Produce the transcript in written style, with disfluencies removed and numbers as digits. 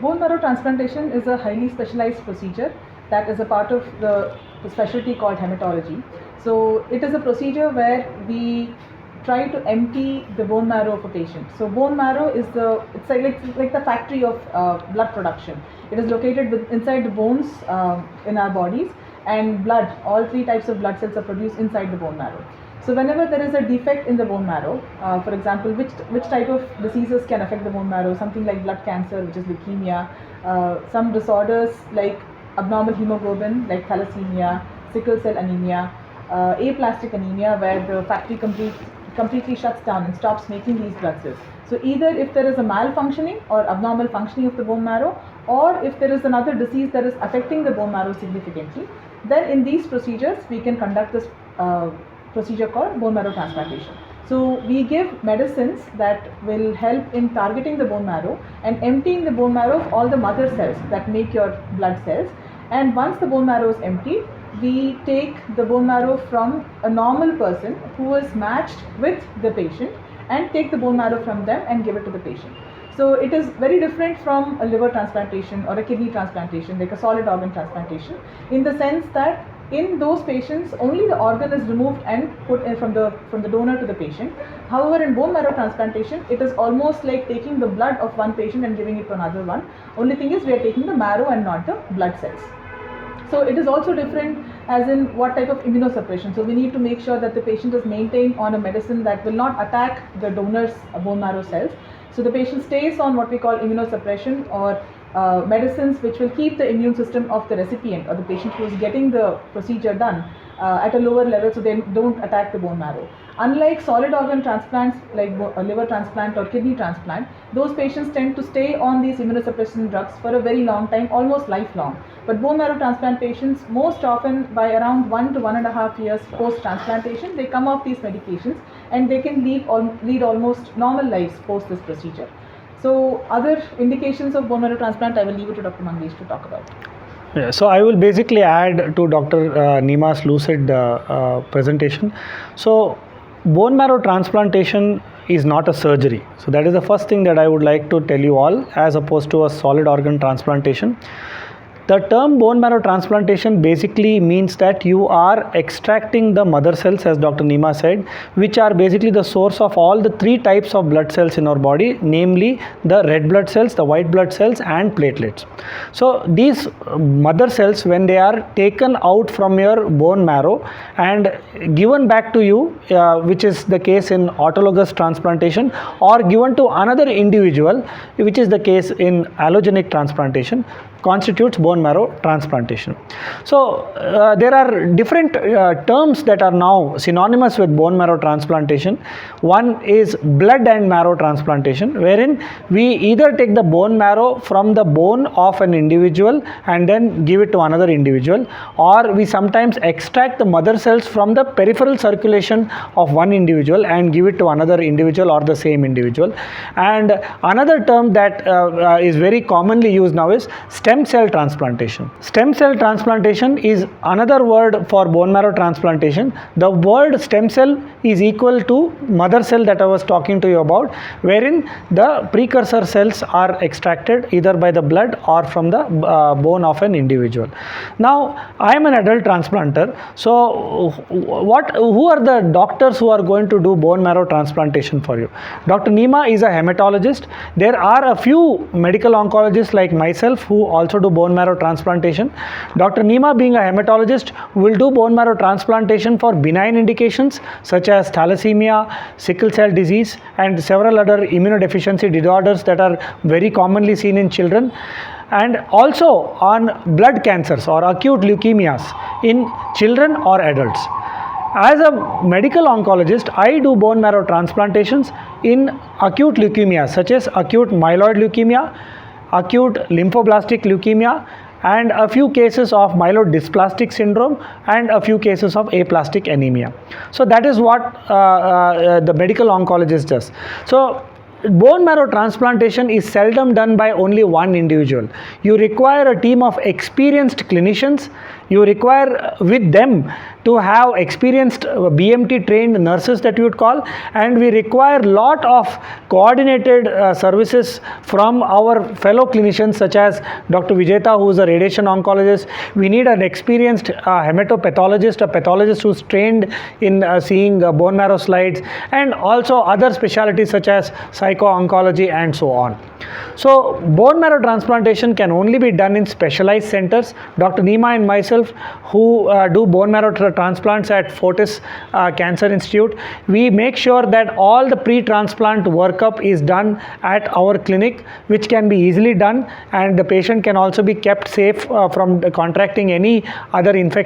Bone marrow transplantation is a highly specialized procedure that is a part of the specialty called hematology. So it is a procedure where we try to empty the bone marrow of a patient. So bone marrow is it's like the factory of blood production. It is located inside the bones in our bodies, and blood, all three types of blood cells are produced inside the bone marrow. So whenever there is a defect in the bone marrow, for example, which type of diseases can affect the bone marrow, something like blood cancer, which is leukemia, some disorders like abnormal hemoglobin, like thalassemia, sickle cell anemia, aplastic anemia, where the factory completely shuts down and stops making these blood cells. So either if there is a malfunctioning or abnormal functioning of the bone marrow, or if there is another disease that is affecting the bone marrow significantly, then in these procedures we can conduct this procedure called bone marrow transplantation. So we give medicines that will help in targeting the bone marrow and emptying the bone marrow of all the mother cells that make your blood cells. And once the bone marrow is emptied, we take the bone marrow from a normal person who is matched with the patient and take the bone marrow from them and give it to the patient. So it is very different from a liver transplantation or a kidney transplantation, like a solid organ transplantation, in the sense that in those patients only the organ is removed and put in from the donor to the patient. However, in bone marrow transplantation, it is almost like taking the blood of one patient and giving it to another one. Only thing is we are taking the marrow and not the blood cells. So it is also different as in what type of immunosuppression. So we need to make sure that the patient is maintained on a medicine that will not attack the donor's bone marrow cells. So the patient stays on what we call immunosuppression, or medicines which will keep the immune system of the recipient or the patient who is getting the procedure done at a lower level, so they don't attack the bone marrow. Unlike solid organ transplants like a liver transplant or kidney transplant, those patients tend to stay on these immunosuppression drugs for a very long time, almost lifelong. But bone marrow transplant patients, most often by around 1 to 1.5 years post transplantation, they come off these medications and they can lead almost normal lives post this procedure. So other indications of bone marrow transplant, I will leave it to Dr. Mangesh to talk about. Yeah, so I will basically add to Dr. Neema's lucid presentation. So bone marrow transplantation is not a surgery. So that is the first thing that I would like to tell you all, as opposed to a solid organ transplantation. The term bone marrow transplantation basically means that you are extracting the mother cells, as Dr. Neema said, which are basically the source of all the three types of blood cells in our body, namely the red blood cells, the white blood cells and platelets. So these mother cells, when they are taken out from your bone marrow and given back to you, which is the case in autologous transplantation, or given to another individual, which is the case in allogenic transplantation, constitutes bone marrow transplantation. So there are different terms that are now synonymous with bone marrow transplantation. One is blood and marrow transplantation, wherein we either take the bone marrow from the bone of an individual and then give it to another individual, or we sometimes extract the mother cells from the peripheral circulation of one individual and give it to another individual or the same individual. And another term that is very commonly used now is stem cell transplantation. Stem cell transplantation is another word for bone marrow transplantation. The word stem cell is equal to mother cell that I was talking to you about, wherein the precursor cells are extracted either by the blood or from the bone of an individual. Now, I am an adult transplanter. So, who are the doctors who are going to do bone marrow transplantation for you? Dr. Neema is a hematologist. There are a few medical oncologists like myself who also do bone marrow transplantation. Dr. Neema, being a hematologist, will do bone marrow transplantation for benign indications such as thalassemia, sickle cell disease and several other immunodeficiency disorders that are very commonly seen in children, and also on blood cancers or acute leukemias in children or adults. As a medical oncologist, I do bone marrow transplantations in acute leukemias such as acute myeloid leukemia, acute lymphoblastic leukemia, and a few cases of myelodysplastic syndrome and a few cases of aplastic anemia. So that is what the medical oncologist does. So bone marrow transplantation is seldom done by only one individual. You require a team of experienced clinicians, You require with them to have experienced BMT trained nurses that you would call, and we require lot of coordinated services from our fellow clinicians such as Dr. Vijeta, who is a radiation oncologist. We need an experienced hematopathologist, a pathologist who's trained in seeing bone marrow slides, and also other specialties such as psycho-oncology and so on. So bone marrow transplantation can only be done in specialized centers. Dr. Neema and myself, who do bone marrow transplants at Fortis Cancer Institute, we make sure that all the pre-transplant workup is done at our clinic, which can be easily done, and the patient can also be kept safe from contracting any other infection